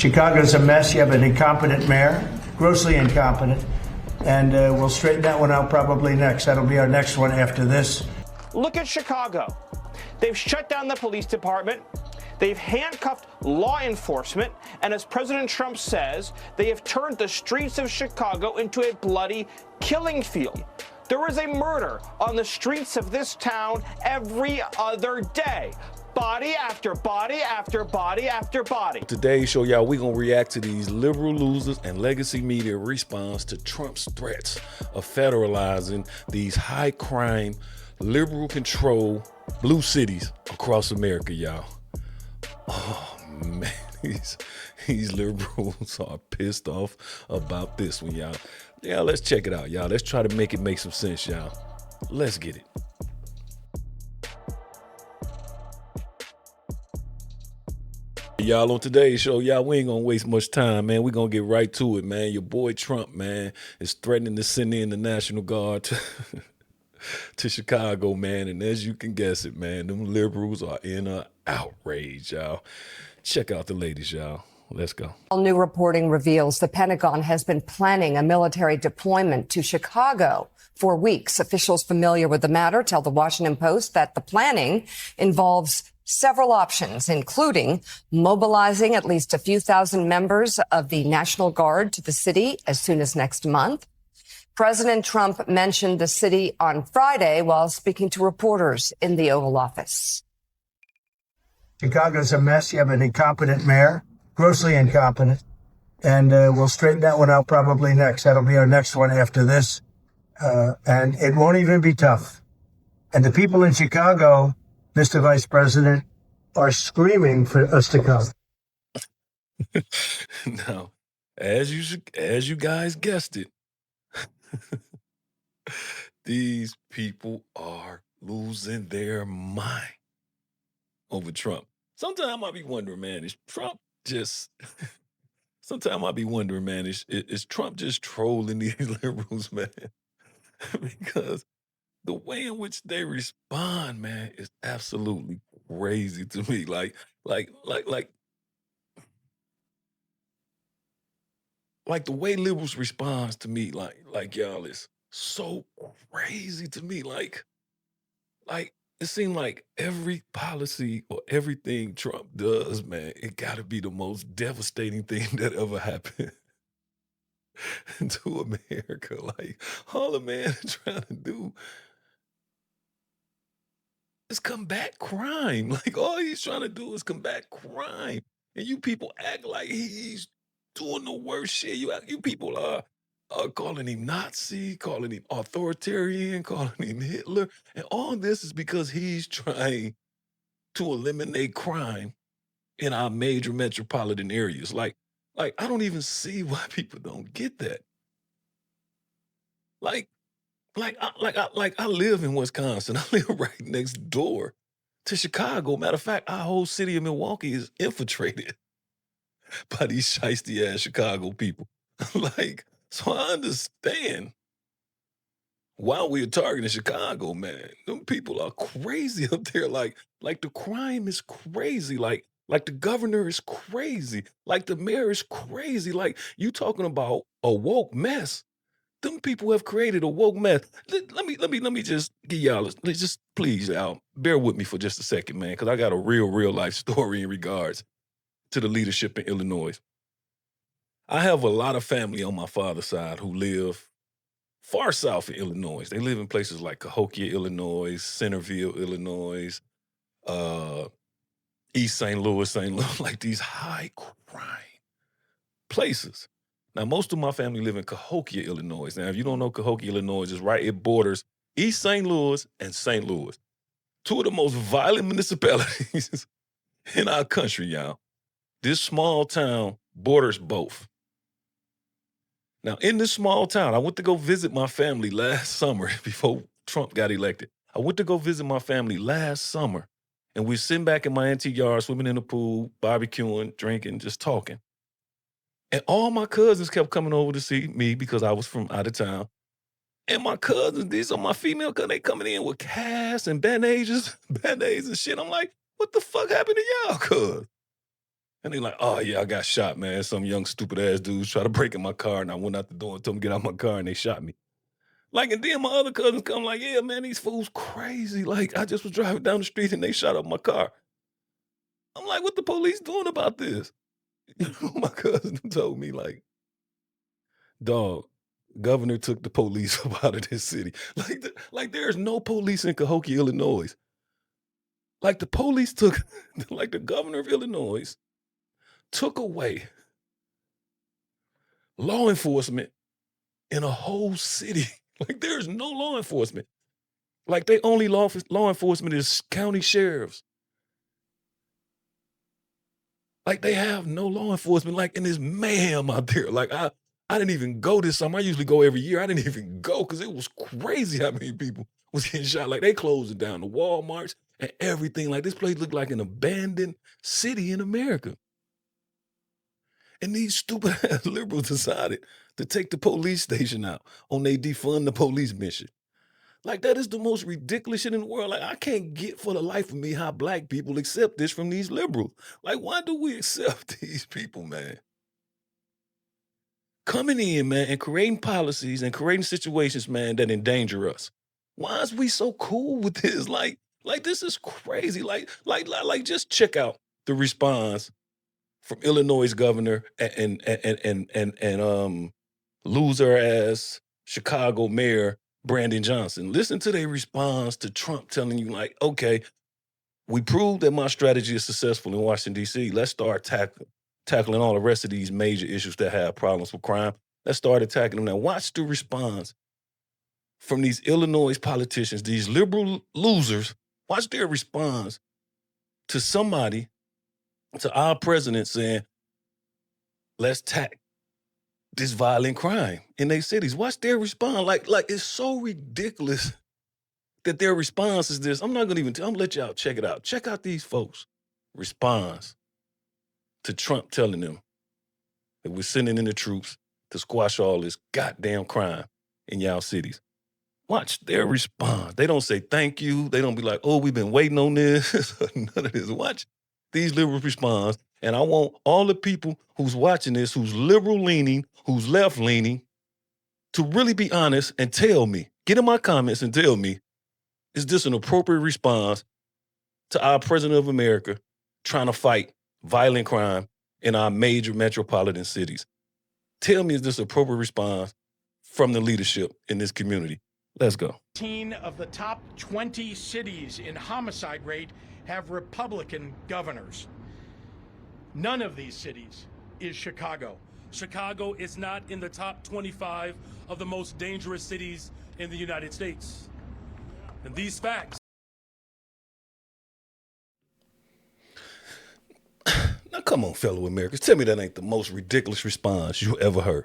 Chicago's a mess. You have an incompetent mayor, grossly incompetent. And we'll straighten that one out probably next. That'll be our next one after this. Look at Chicago. They've shut down the police department. They've handcuffed law enforcement. And as President Trump says, they have turned the streets of Chicago into a bloody killing field. There is a murder on the streets of this town every other day. Body after body after body after body. Today's show, y'all, we're going to react to these liberal losers and legacy media response to Trump's threats of federalizing these high crime, liberal control blue cities across America, y'all. Oh, man, these liberals are pissed off about this one, y'all. Yeah, let's check it out, y'all. Let's try to make it make some sense, y'all. Let's get it. Y'all, on today's show, y'all, we ain't gonna waste much time, man. We're gonna get right to it, man. Your boy Trump, man, is threatening to send in the National Guard to Chicago, man. And as you can guess it, man, them liberals are in a outrage, y'all. Check out the ladies, y'all. Let's go. New reporting reveals the Pentagon has been planning a military deployment to Chicago for weeks. Officials familiar with the matter tell the Washington Post that the planning involves several options, including mobilizing at least a few thousand members of the National Guard to the city as soon as next month. President Trump mentioned the city on Friday while speaking to reporters in the Oval Office. Chicago's a mess. You have an incompetent mayor, grossly incompetent. And we'll straighten that one out probably next. That'll be our next one after this. And it won't even be tough. And the people in Chicago, Mr. Vice President, are screaming for us to come. Now, as you guys guessed it, these people are losing their mind over Trump. Sometimes I be wondering, man, is Trump just... Sometimes I be wondering, man, is Trump just trolling these liberals, man? Because the way in which they respond, man, is absolutely crazy to me. Like the way liberals respond to me, like y'all, is so crazy to me. Like it seems like every policy or everything Trump does, man, it gotta be the most devastating thing that ever happened to America. Like, all the man is trying to do is combat crime. Like, all he's trying to do is combat crime. And you people act like he's doing the worst shit. You people are calling him Nazi, calling him authoritarian, calling him Hitler. And all this is because he's trying to eliminate crime in our major metropolitan areas. Like I don't even see why people don't get that. I live in Wisconsin. I live right next door to Chicago. Matter of fact, our whole city of Milwaukee is infiltrated by these shiesty ass Chicago people. So I understand why we're targeting Chicago, man. Them people are crazy up there. Like the crime is crazy. Like the governor is crazy. Like the mayor is crazy. Like, you talking about a woke mess. Them people have created a woke mess. Let me just give y'all, please, y'all, bear with me for just a second, man, because I got a real life story in regards to the leadership in Illinois. I have a lot of family on my father's side who live far south in Illinois. They live in places like Cahokia, Illinois, Centerville, Illinois, East St. Louis, like these high crime places. Now, most of my family live in Cahokia, Illinois. Now, if you don't know Cahokia, Illinois, it's right, it borders East St. Louis and St. Louis. Two of the most violent municipalities in our country, y'all. This small town borders both. Now, in this small town, I went to go visit my family last summer before Trump got elected. I went to go visit my family last summer, and we're sitting back in my auntie yard, swimming in the pool, barbecuing, drinking, just talking. And all my cousins kept coming over to see me because I was from out of town. And my cousins, these are my female cousins, they coming in with casts and band-aids and shit. I'm like, what the fuck happened to y'all, cuz? And they like, oh yeah, I got shot, man. Some young stupid ass dudes tried to break in my car, and I went out the door and told them to get out my car, and they shot me. Like, and then my other cousins come like, yeah, man, these fools crazy. Like, I just was driving down the street and they shot up my car. I'm like, what the police doing about this? My cousin told me, like, dog, governor took the police up out of this city. Like there's no police in Cahokia, Illinois. Like the police took, like the governor of Illinois took away law enforcement in a whole city. Like there's no law enforcement. Like they only law enforcement is county sheriffs. Like they have no law enforcement. Like, and there's mayhem out there. Like I didn't even go this summer. I usually go every year. I didn't even go because it was crazy how many people was getting shot. Like they closing down the Walmarts and everything. Like this place looked like an abandoned city in America. And these stupid ass liberals decided to take the police station out on they defund the police mission. Like that is the most ridiculous shit in the world. Like I can't get for the life of me how black people accept this from these liberals. Like why do we accept these people, man? Coming in, man, and creating policies and creating situations, man, that endanger us. Why is we so cool with this? Like this is crazy. Like just check out the response from Illinois governor and loser ass Chicago mayor Brandon Johnson. Listen to their response to Trump telling you, like, okay, we proved that my strategy is successful in Washington, D.C. Let's start tackling all the rest of these major issues that have problems with crime. Let's start attacking them now. Watch the response from these Illinois politicians, these liberal losers. Watch their response to somebody, to our president saying, let's tackle this violent crime in their cities. Watch their response. Like it's so ridiculous that their response is this. I'm not gonna even I'm gonna let y'all check it out. Check out these folks' response to Trump telling them that we're sending in the troops to squash all this goddamn crime in y'all cities. Watch their response. They don't say thank you. They don't be like, oh, we've been waiting on this. None of this. Watch these liberals respond. And I want all the people who's watching this, who's liberal-leaning, who's left-leaning, to really be honest and tell me, get in my comments and tell me, is this an appropriate response to our president of America trying to fight violent crime in our major metropolitan cities? Tell me, is this an appropriate response from the leadership in this community? Let's go. 18 of the top 20 cities in homicide rate have Republican governors. None of these cities is Chicago. Chicago is not in the top 25 of the most dangerous cities in the United States. And these facts. Now, come on, fellow Americans. Tell me that ain't the most ridiculous response you ever heard.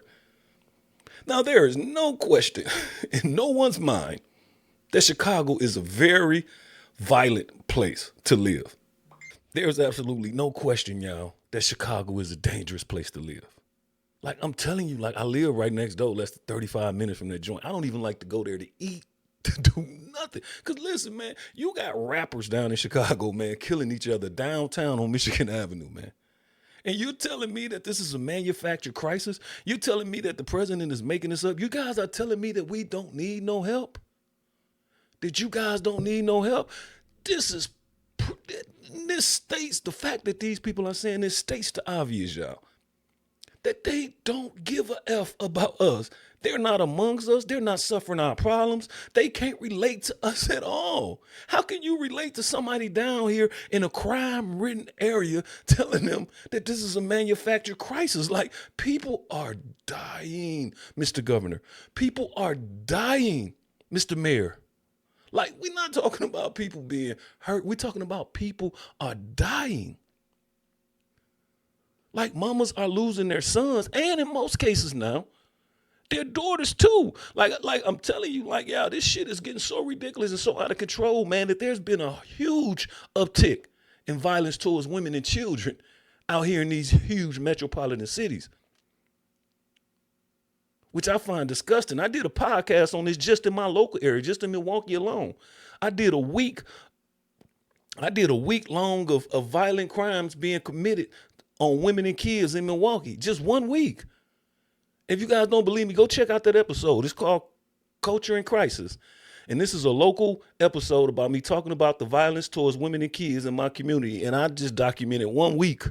Now, there is no question in no one's mind that Chicago is a very violent place to live. There's absolutely no question, y'all, that Chicago is a dangerous place to live. Like, I'm telling you, like, I live right next door, less than 35 minutes from that joint. I don't even like to go there to eat, to do nothing. Because listen, man, you got rappers down in Chicago, man, killing each other downtown on Michigan Avenue, man. And you're telling me that this is a manufactured crisis? You're telling me that the president is making this up? You guys are telling me that we don't need no help? That you guys don't need no help? This states, the fact that these people are saying this states the obvious, y'all. That they don't give a F about us. They're not amongst us. They're not suffering our problems. They can't relate to us at all. How can you relate to somebody down here in a crime-ridden area telling them that this is a manufactured crisis? Like, people are dying, Mr. Governor. People are dying, Mr. Mayor. Like, we're not talking about people being hurt. We're talking about people are dying. Like, mamas are losing their sons, and in most cases now, their daughters too. Like I'm telling you, like, yeah, this shit is getting so ridiculous and so out of control, man, that there's been a huge uptick in violence towards women and children out here in these huge metropolitan cities, which I find disgusting. I did a podcast on this just in my local area, just in Milwaukee alone. I did a week long of violent crimes being committed on women and kids in Milwaukee. Just 1 week. If you guys don't believe me, go check out that episode. It's called Culture in Crisis. And this is a local episode about me talking about the violence towards women and kids in my community. And I just documented 1 week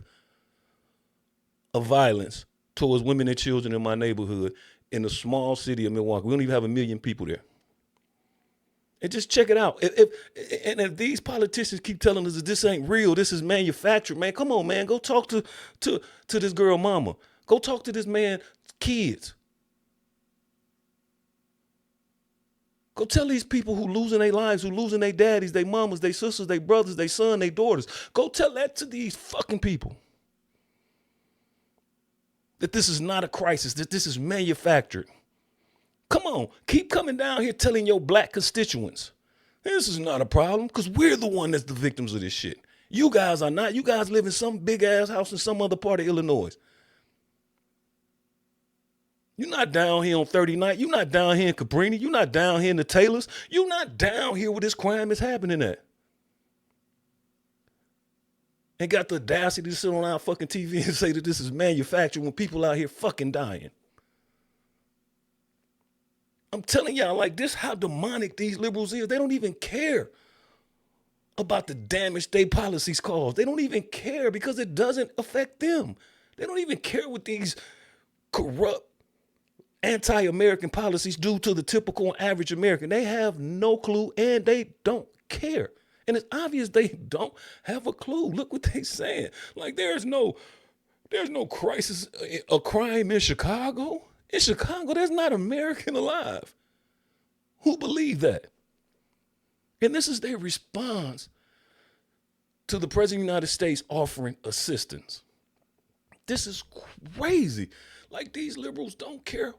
of violence towards women and children in my neighborhood in the small city of Milwaukee. We don't even have 1 million people there. And just check it out. If these politicians keep telling us that this ain't real, this is manufactured, man, come on, man. Go talk to this girl mama. Go talk to this man's kids. Go tell these people who losing their lives, who losing their daddies, their mamas, their sisters, their brothers, their sons, their daughters. Go tell that to these fucking people. That this is not a crisis, that this is manufactured. Come on, keep coming down here telling your black constituents, this is not a problem, because we're the one that's the victims of this shit. You guys are not. You guys live in some big ass house in some other part of Illinois. You're not down here on 39th. You're not down here in Cabrini. You're not down here in the Taylors. You're not down here where this crime is happening at. And got the audacity to sit on our fucking TV and say that this is manufactured when people out here fucking dying. I'm telling y'all, like, this how demonic these liberals is. They don't even care about the damage their policies cause. They don't even care because it doesn't affect them. They don't even care what these corrupt anti-American policies do to the typical average American. They have no clue and they don't care. And it's obvious they don't have a clue. Look what they saying. Like, there's no crisis, a crime in Chicago. In Chicago, there's not an American alive. Who believe that? And this is their response to the President of the United States offering assistance. This is crazy. Like, these liberals don't care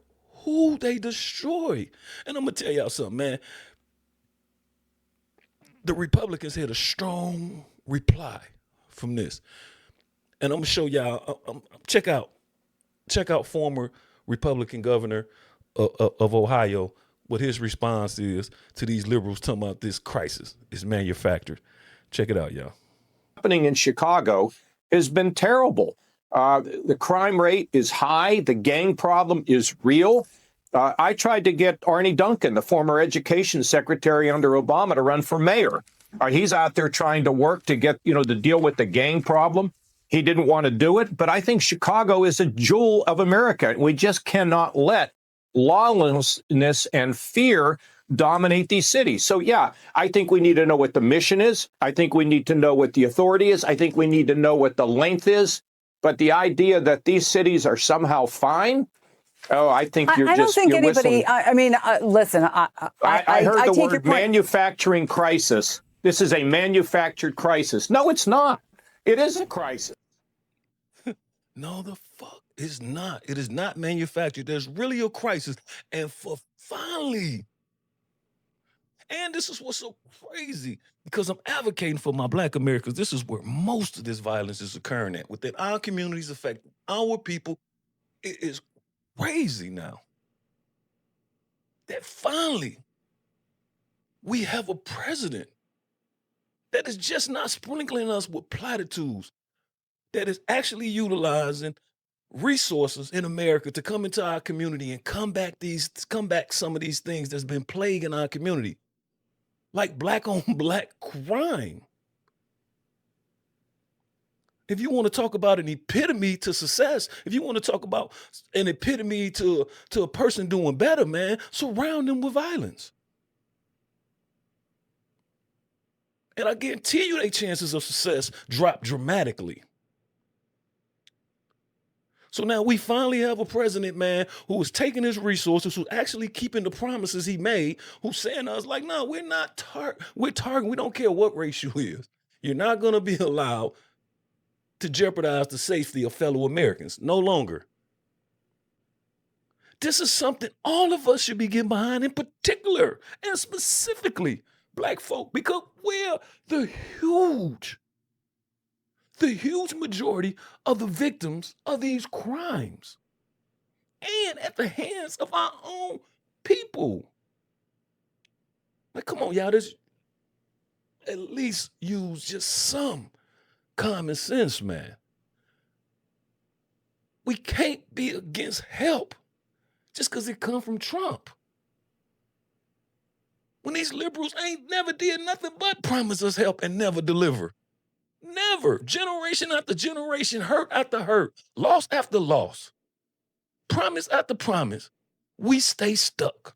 who they destroy. And I'm going to tell y'all something, man. The Republicans had a strong reply from this. And I'm going to show y'all, check out former Republican governor of Ohio, what his response is to these liberals talking about this crisis is manufactured. Check it out, y'all. Happening in Chicago has been terrible. The crime rate is high. The gang problem is real. I tried to get Arnie Duncan, the former education secretary under Obama, to run for mayor. He's out there trying to work to get, to deal with the gang problem. He didn't want to do it. But I think Chicago is a jewel of America. We just cannot let lawlessness and fear dominate these cities. So, yeah, I think we need to know what the mission is. I think we need to know what the authority is. I think we need to know what the length is. But the idea that these cities are somehow fine, I think you're I don't think you're anybody. whistling. Listen. I heard the take your word point. manufacturing crisis. This is a manufactured crisis. No, it's not. It is a crisis. No, the fuck is not. It is not manufactured. There's really a crisis. And for finally, and this is what's so crazy, because I'm advocating for my black Americans. This is where most of this violence is occurring at, within our communities, affecting our people. It is crazy now that finally we have a president that is just not sprinkling us with platitudes, that is actually utilizing resources in America to come into our community and combat some of these things that's been plaguing our community, like black on black crime. If you want to talk about an epitome to success, if you want to talk about an epitome to a person doing better, man, surround them with violence. And I guarantee you their chances of success drop dramatically. So now we finally have a president, man, who is taking his resources, who's actually keeping the promises he made, who's saying to us, like, no, we're not we're targeting, we don't care what race you is. You're not going to be allowed to jeopardize the safety of fellow Americans. No longer. This is something all of us should be getting behind, in particular and specifically black folk, because we're the huge majority of the victims of these crimes, and at the hands of our own people. Like, come on, y'all, at least use just some common sense, man. We can't be against help just because it come from Trump. When these liberals ain't never did nothing but promise us help and never deliver. Never. Generation after generation, hurt after hurt, loss after loss, promise after promise. We stay stuck,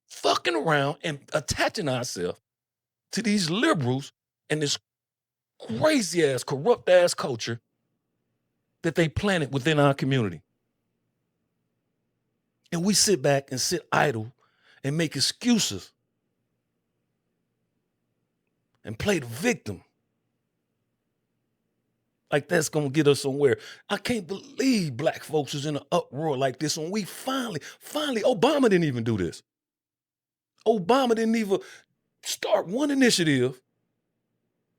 fucking around and attaching ourselves to these liberals and this crazy ass, corrupt ass culture that they planted within our community. And we sit back and sit idle and make excuses and play the victim. Like that's gonna get us somewhere. I can't believe black folks is in an uproar like this when we finally, Obama didn't even do this. Obama didn't even start one initiative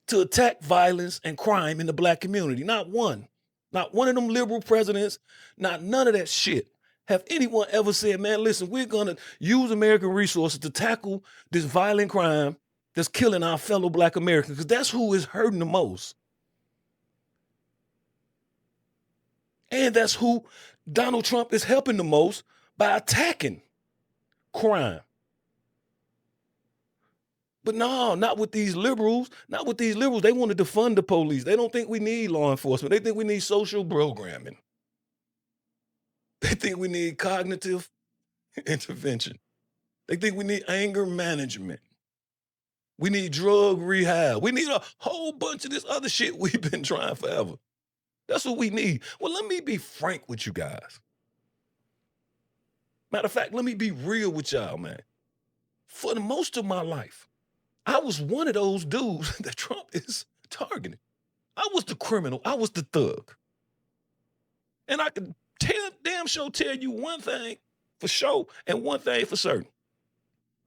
to attack violence and crime in the black community. Not one. Not one of them liberal presidents, not none of that shit. Have anyone ever said, man, listen, we're gonna use American resources to tackle this violent crime that's killing our fellow black Americans, because that's who is hurting the most. And that's who Donald Trump is helping the most by attacking crime. But no, not with these liberals. Not with these liberals. They want to defund the police. They don't think we need law enforcement. They think we need social programming. They think we need cognitive intervention. They think we need anger management. We need drug rehab. We need a whole bunch of this other shit we've been trying forever. That's what we need. Well, let me be frank with you guys. Matter of fact, let me be real with y'all, man. For the most of my life, I was one of those dudes that Trump is targeting. I was the criminal. I was the thug. And I can damn sure tell you one thing for sure and one thing for certain.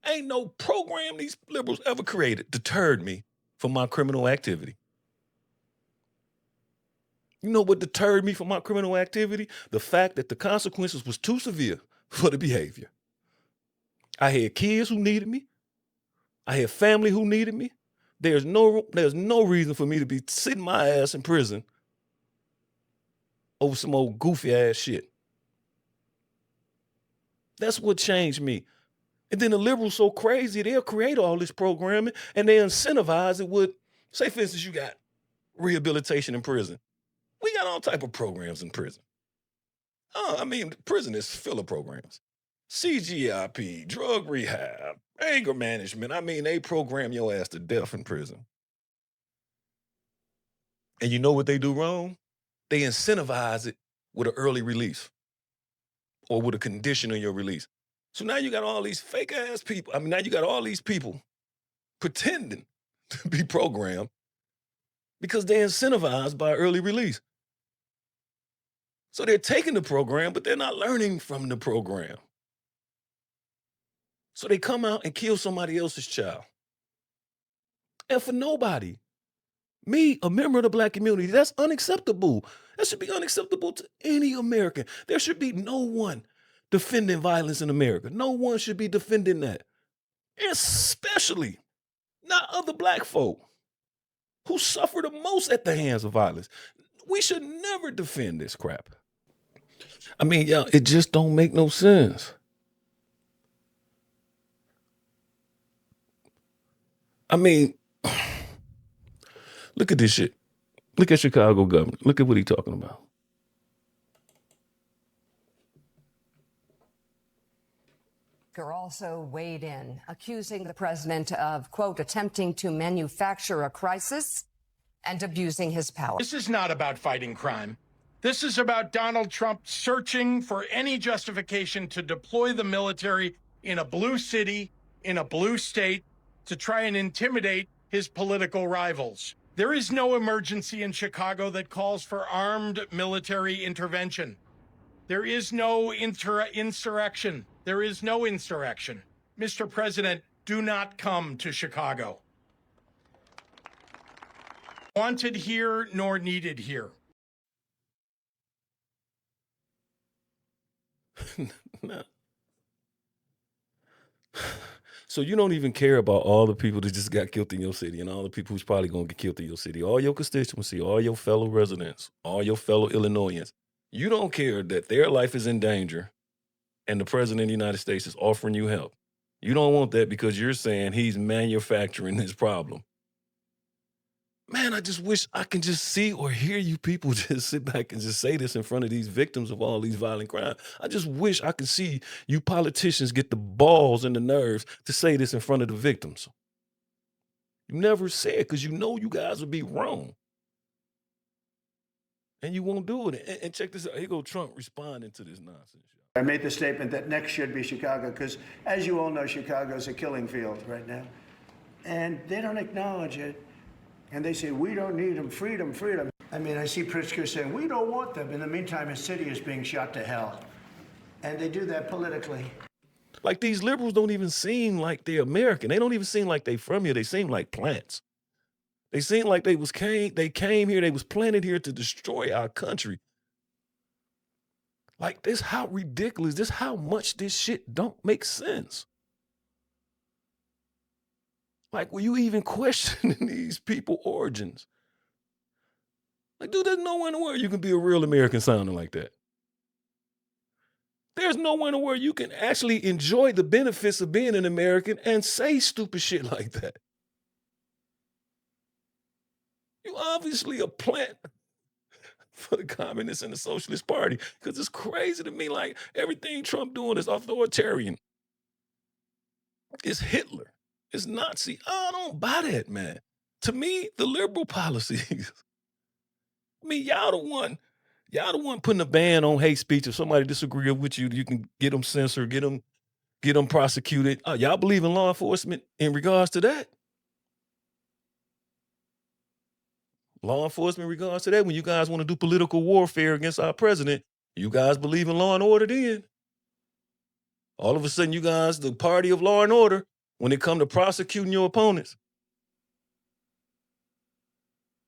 Ain't no program these liberals ever created deterred me from my criminal activity. You know what deterred me from my criminal activity? The fact that the consequences was too severe for the behavior. I had kids who needed me. I had family who needed me. There's no reason for me to be sitting my ass in prison over some old goofy ass shit. That's what changed me. And then the liberals so crazy, they'll create all this programming and they incentivize it with, say for instance, you got rehabilitation in prison. We got all type of programs in prison. Prison is full of programs. CGIP, drug rehab, anger management. They program your ass to death in prison. And you know what they do wrong? They incentivize it with an early release or with a condition on your release. So now you got all these fake ass people. Now you got all these people pretending to be programmed because they're incentivized by early release. So they're taking the program, but they're not learning from the program. So they come out and kill somebody else's child. And for nobody. Me, a member of the black community, that's unacceptable. That should be unacceptable to any American. There should be no one defending violence in America. No one should be defending that. Especially not other black folk who suffer the most at the hands of violence. We should never defend this crap. Y'all, it just don't make no sense. Look at this shit. Look at Chicago governor. Look at what he's talking about. Also weighed in, accusing the president of, quote, attempting to manufacture a crisis and abusing his power. This is not about fighting crime. This is about Donald Trump searching for any justification to deploy the military in a blue city, in a blue state, to try and intimidate his political rivals. There is no emergency in Chicago that calls for armed military intervention. There is no insurrection. There is no insurrection. Mr. President, do not come to Chicago. Wanted here nor needed here. No. So you don't even care about all the people that just got killed in your city and all the people who's probably going to get killed in your city, all your constituency, all your fellow residents, all your fellow Illinoisans. You don't care that their life is in danger and the president of the United States is offering you help. You don't want that because you're saying he's manufacturing this problem. Man, I just wish I can just see or hear you people just sit back and just say this in front of these victims of all these violent crimes. I just wish I could see you politicians get the balls and the nerves to say this in front of the victims. You never say it because you know you guys would be wrong. And you won't do it. And check this out. Here go Trump responding to this nonsense. I made the statement that next should be Chicago because, as you all know, Chicago is a killing field right now. And they don't acknowledge it. And they say, we don't need them, freedom, freedom. I mean, I see Pritzker saying, we don't want them. In the meantime, his city is being shot to hell. And they do that politically. Like, these liberals don't even seem like they're American. They don't even seem like they from here. They seem like plants. They seem like they came here, they was planted here to destroy our country. Like, this how ridiculous, this how much this shit don't make sense. Like, were you even questioning these people origins? Like, dude, there's nowhere in the world you can be a real American sounding like that. There's nowhere in the world you can actually enjoy the benefits of being an American and say stupid shit like that. You obviously a plant for the Communists and the Socialist Party, because it's crazy to me. Like, everything Trump doing is authoritarian. It's Hitler. It's Nazi. I don't buy that, man. To me, the liberal policies. I mean, y'all the one putting a ban on hate speech. If somebody disagree with you, you can get them censored, get them prosecuted. Y'all believe in law enforcement in regards to that? Law enforcement in regards to that, when you guys want to do political warfare against our president, you guys believe in law and order then? All of a sudden, you guys, the party of law and order, when it come to prosecuting your opponents.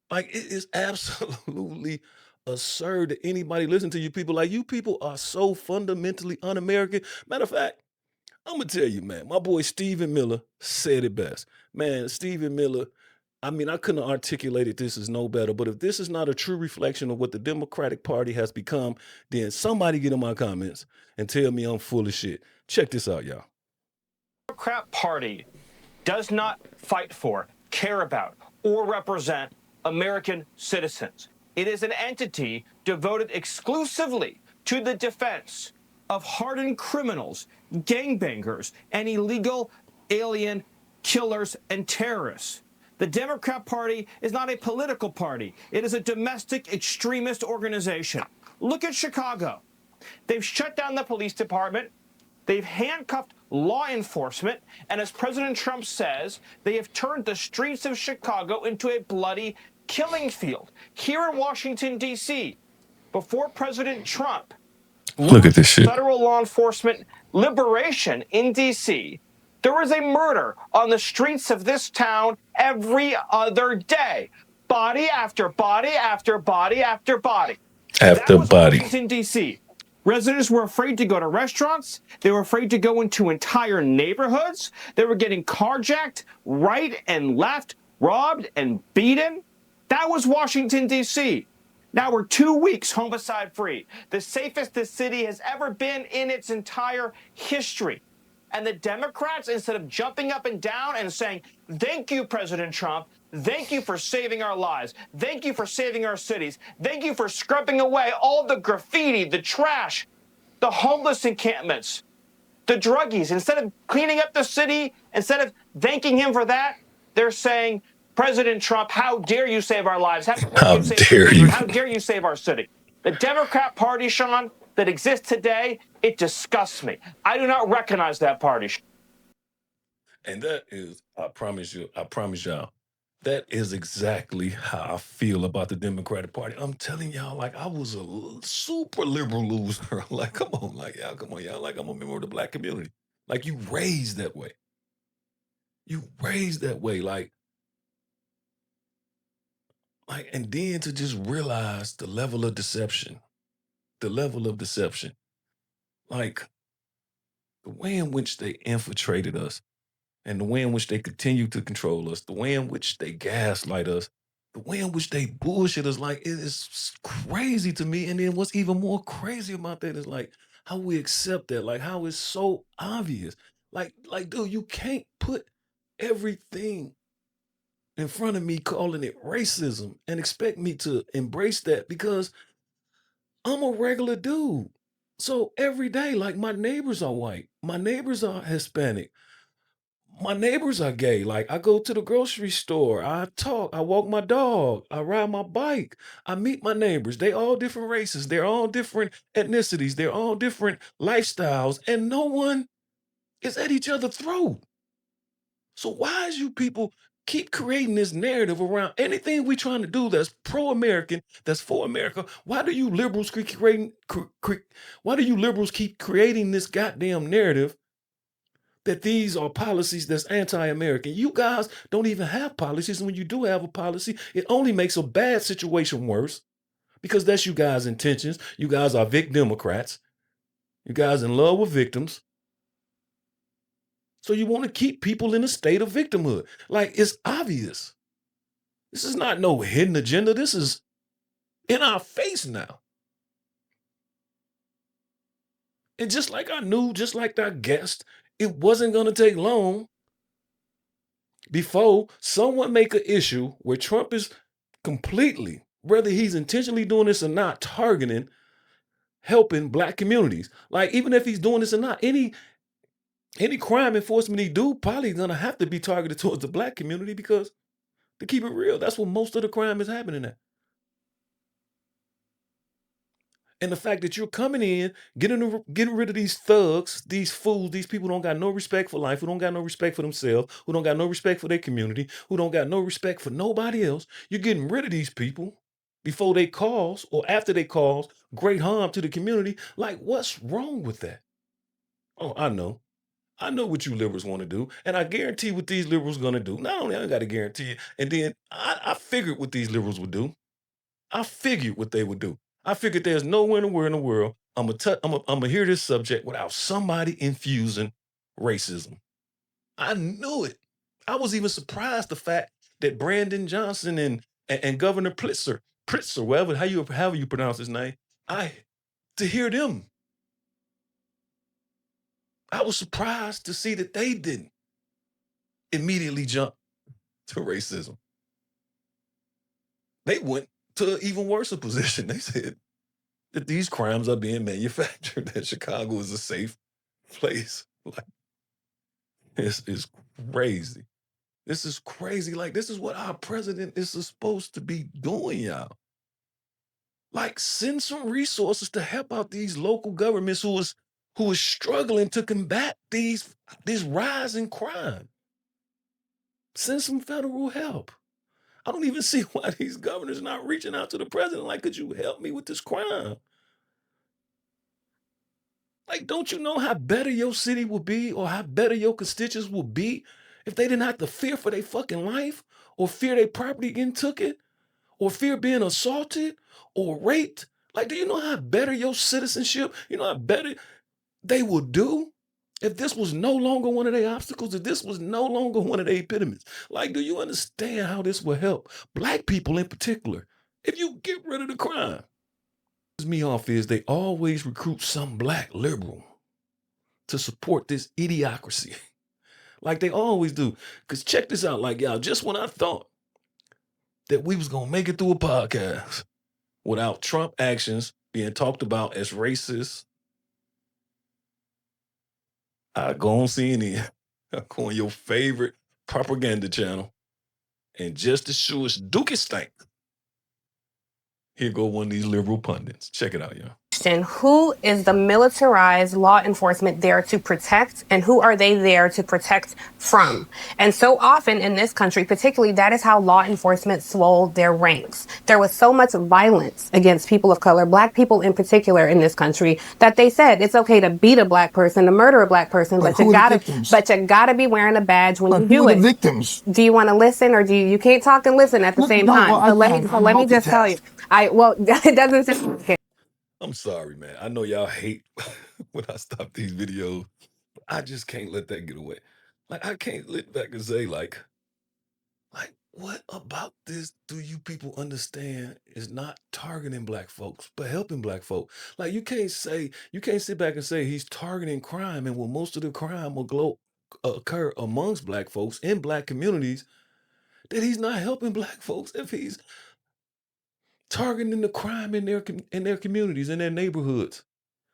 Like, it is absolutely absurd that anybody listen to you people. Like, you people are so fundamentally un-American. Matter of fact, I'm going to tell you, man, my boy Stephen Miller said it best. Man, Stephen Miller, I mean, I couldn't have articulated this as no better, but if this is not a true reflection of what the Democratic Party has become, then somebody get in my comments and tell me I'm full of shit. Check this out, y'all. The Democrat Party does not fight for, care about, or represent American citizens. It is an entity devoted exclusively to the defense of hardened criminals, gangbangers, and illegal alien killers and terrorists. The Democrat Party is not a political party. It is a domestic extremist organization. Look at Chicago. They've shut down the police department. They've handcuffed law enforcement. And as President Trump says, they have turned the streets of Chicago into a bloody killing field. Here in Washington, D.C., before President Trump Look at this shit. federal law enforcement liberation in D.C., there was a murder on the streets of this town every other day. Body after body after body after body. After That was body. Washington, D.C. Residents were afraid to go to restaurants. They were afraid to go into entire neighborhoods. They were getting carjacked right and left, robbed and beaten. That was Washington, D.C. Now we're 2 weeks homicide free, the safest the city has ever been in its entire history. And the Democrats, instead of jumping up and down and saying, thank you, President Trump, thank you for saving our lives, thank you for saving our cities, thank you for scrubbing away all the graffiti, the trash, the homeless encampments, the druggies, instead of cleaning up the city, instead of thanking him for that, they're saying, President Trump, how dare you save our lives? How dare you? How dare you save our city? The Democrat Party, Sean, that exists today, it disgusts me. I do not recognize that party. And that is, I promise y'all, that is exactly how I feel about the Democratic Party. I'm telling y'all, like, I was a super liberal loser. Like, come on, y'all. Like, I'm a member of the black community. Like, you raised that way. Like, and then to just realize the level of deception. Like, the way in which they infiltrated us and the way in which they continue to control us, the way in which they gaslight us, The way in which they bullshit is like, it is crazy to me. And then what's even more crazy about that is like how we accept that, like how it's so obvious. Like, dude, you can't put everything in front of me calling it racism and expect me to embrace that because I'm a regular dude. So every day, like my neighbors are white, my neighbors are Hispanic, my neighbors are gay. Like I go to the grocery store, I talk, I walk my dog, I ride my bike, I meet my neighbors. They all different races, they're all different ethnicities, they're all different lifestyles, and no one is at each other's throat. So why is you people keep creating this narrative around anything we trying to do that's pro-American, that's for America? Why do you liberals keep why do you liberals keep creating this goddamn narrative that these are policies that's anti-American? You guys don't even have policies, and when you do have a policy, it only makes a bad situation worse because that's you guys' intentions. You guys are Vic Democrats. You guys in love with victims. So you want to keep people in a state of victimhood. Like it's obvious. This is not no hidden agenda. This is in our face now. And just like I knew, just like I guessed, it wasn't going to take long before someone make an issue where Trump is completely, whether he's intentionally doing this or not, targeting, helping black communities. Like even if he's doing this or not, any crime enforcement he do probably gonna have to be targeted towards the black community because to keep it real, that's where most of the crime is happening at. And the fact that you're coming in, getting rid of these thugs, these fools, these people who don't got no respect for life, who don't got no respect for themselves, who don't got no respect for their community, who don't got no respect for nobody else. You're getting rid of these people before they cause or after they cause great harm to the community. Like, what's wrong with that? Oh, I know. I know what you liberals want to do. And I guarantee what these liberals going to do. Not only I got to guarantee it, and then I figured what these liberals would do. I figured what they would do. I figured there's nowhere in the world I'm gonna hear this subject without somebody infusing racism. I knew it. I was even surprised the fact that Brandon Johnson and Governor Pritzker, however you pronounce his name, to hear them. I was surprised to see that they didn't immediately jump to racism. They went to an even worse position. They said that these crimes are being manufactured, that Chicago is a safe place. Like, this is crazy. This is crazy. Like, this is what our president is supposed to be doing, y'all. Like, send some resources to help out these local governments who is struggling to combat this rise in crime. Send some federal help. I don't even see why these governors are not reaching out to the president. Like, could you help me with this crime? Like, don't you know how better your city would be or how better your constituents would be if they didn't have to fear for their fucking life or fear their property getting taken or fear being assaulted or raped? Like, do you know how better your citizenship, you know how better they would do if this was no longer one of their obstacles, if this was no longer one of their impediments? Like, do you understand how this will help black people in particular if you get rid of the crime? Me off is they always recruit some black liberal to support this idiocracy. Like they always do. Because check this out, like y'all, just when I thought that we was gonna make it through a podcast without Trump actions being talked about as racist, I go on CNN, I go on your favorite propaganda channel, and just as sure as Dookie stank, here go one of these liberal pundits. Check it out, y'all. Who is the militarized law enforcement there to protect, and who are they there to protect from? And so often in this country, particularly, that is how law enforcement swelled their ranks. There was so much violence against people of color, black people in particular in this country, that they said it's okay to beat a black person, to murder a black person, but you gotta be wearing a badge when you do it. Victims. Do you want to listen, or you can't talk and listen at the same time? Well, let me just tell you. It doesn't sound. I'm sorry, man. I know y'all hate when I stop these videos. I just can't let that get away. Like, I can't let back and say, like, what about this do you people understand is not targeting black folks, but helping black folk? Like you can't sit back and say he's targeting crime and well, most of the crime will occur amongst black folks in black communities, that he's not helping black folks if he's targeting the crime in their communities, in their neighborhoods.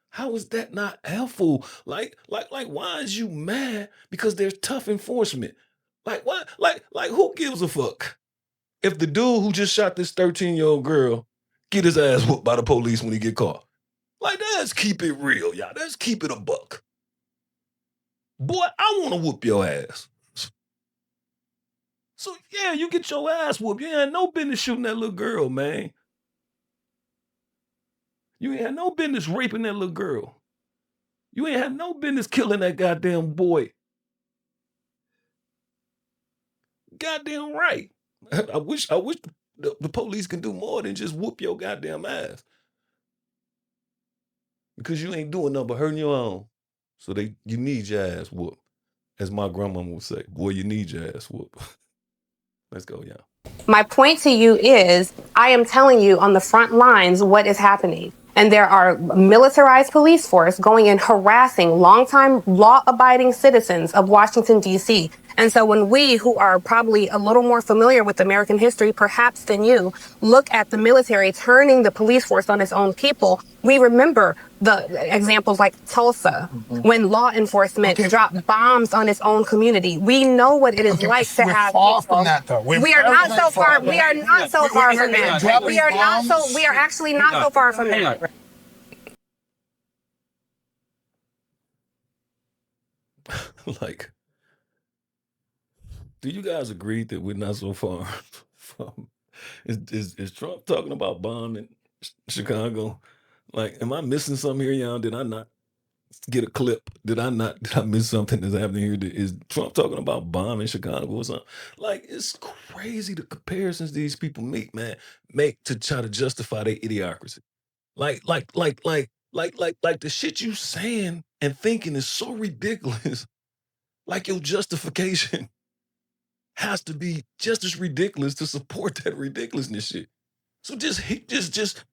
How is that not helpful? Like, why is you mad because there's tough enforcement? Like, what? Like, who gives a fuck if the dude who just shot this 13-year-old girl get his ass whooped by the police when he get caught? Like, let's keep it real, y'all. Let's keep it a buck. Boy, I want to whoop your ass. So yeah, you get your ass whooped. You ain't had no business shooting that little girl, man. You ain't had no business raping that little girl. You ain't had no business killing that goddamn boy. Goddamn right. I wish the police can do more than just whoop your goddamn ass. Because you ain't doing nothing but hurting your own. So you need your ass whooped. As my grandmama would say, boy, you need your ass whooped. Let's go, y'all. My point to you is, I am telling you on the front lines what is happening. And there are militarized police force going and harassing longtime law-abiding citizens of Washington, D.C. And so when we, who are probably a little more familiar with American history, perhaps than you, look at the military turning the police force on its own people, we remember the examples like Tulsa, when law enforcement dropped bombs on its own community. We know what it is like to have far from that, though. We are not so far. We are not so far from that. We are not so. We are actually not so far from that. Like, do you guys agree that we're not so far from? Is Trump talking about bombing Chicago? Like, am I missing something here, y'all? Did I not get a clip? Did I miss something that's happening here? Is Trump talking about bombing Chicago or something? Like, it's crazy the comparisons these people make to try to justify their idiocracy. Like the shit you saying and thinking is so ridiculous. Like your justification has to be just as ridiculous to support that ridiculousness shit. So just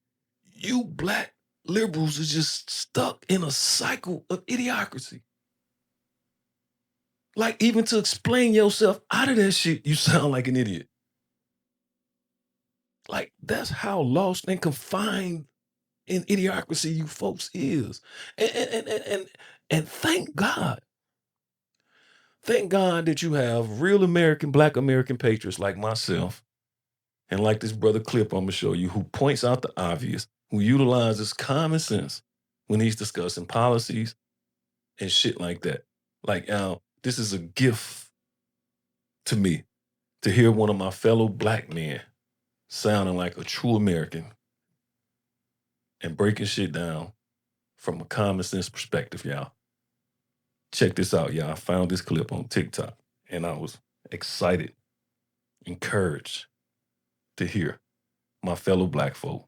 you black liberals are just stuck in a cycle of idiocracy. Like even to explain yourself out of that shit, you sound like an idiot. Like that's how lost and confined in idiocracy you folks is. And thank God. Thank God that you have real black American patriots like myself and like this brother Clip I'm gonna show you, who points out the obvious, who utilizes common sense when he's discussing policies and shit like that. Like, this is a gift to me to hear one of my fellow black men sounding like a true American and breaking shit down from a common sense perspective, y'all. Check this out, y'all. I found this clip on TikTok and I was excited, encouraged to hear my fellow black folk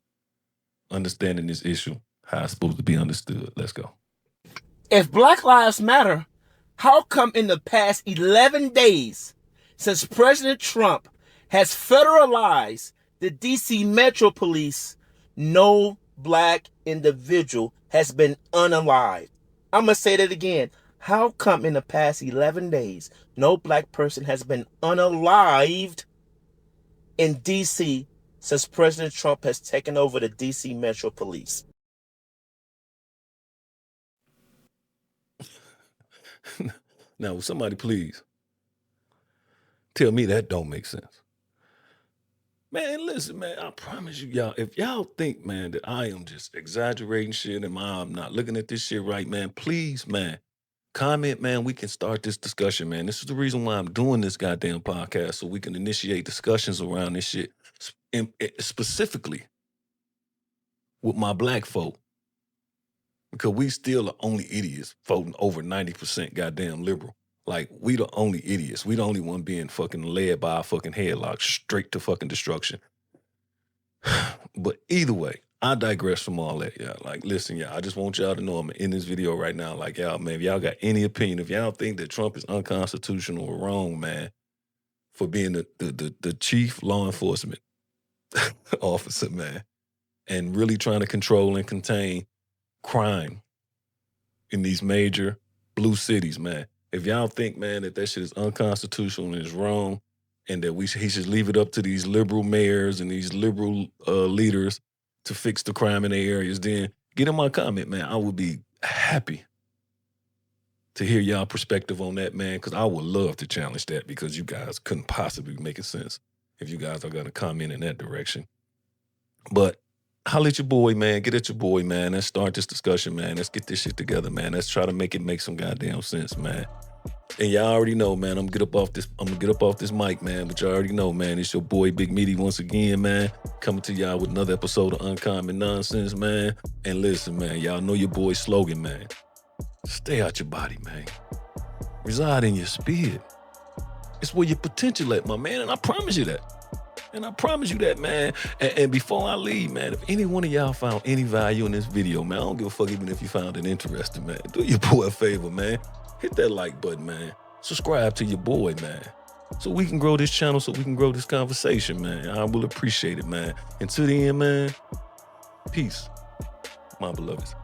understanding this issue, how it's supposed to be understood. Let's go. If Black Lives Matter, how come in the past 11 days since President Trump has federalized the DC Metro Police, no black individual has been unalived? I'm going to say that again. How come in the past 11 days, no black person has been unalived in DC since President Trump has taken over the DC Metro Police? Now, will somebody please tell me that don't make sense? Man, listen, man, I promise you, y'all, if y'all think, man, that I am just exaggerating shit and I'm not looking at this shit right, man, please, man, comment, man. We can start this discussion, man. This is the reason why I'm doing this goddamn podcast, so we can initiate discussions around this shit, specifically with my black folk, because we still the only idiots voting over 90% goddamn liberal. Like, we the only idiots. We the only one being fucking led by a fucking headlock straight to fucking destruction. But either way, I digress from all that, y'all. Like, listen, y'all, I just want y'all to know I'm in this video right now. Like, y'all, man, if y'all got any opinion, if y'all think that Trump is unconstitutional or wrong, man, for being the chief law enforcement officer, man, and really trying to control and contain crime in these major blue cities, man. If y'all think, man, that shit is unconstitutional and is wrong, and that he should leave it up to these liberal mayors and these liberal leaders to fix the crime in their areas, then get in my comment, man. I would be happy to hear y'all perspective on that, man, because I would love to challenge that, because you guys couldn't possibly make it sense if you guys are going to comment in that direction. But holla at your boy, man. Get at your boy, man. Let's start this discussion, man. Let's get this shit together, man. Let's try to make it make some goddamn sense, man. And y'all already know, man, I'm gonna get up off this mic, man. But y'all already know, man, it's your boy Big Meaty once again, man. Coming to y'all with another episode of Uncommon Nonsense, man. And listen, man, y'all know your boy's slogan, man. Stay out your body, man. Reside in your spirit. It's where your potential at, my man. And I promise you that. Man. And before I leave, man, if any one of y'all found any value in this video, man, I don't give a fuck even if you found it interesting, man. Do your boy a favor, man. Hit that like button, man. Subscribe to your boy, man. So we can grow this channel, so we can grow this conversation, man. I will appreciate it, man. Until the end, man, peace, my beloveds.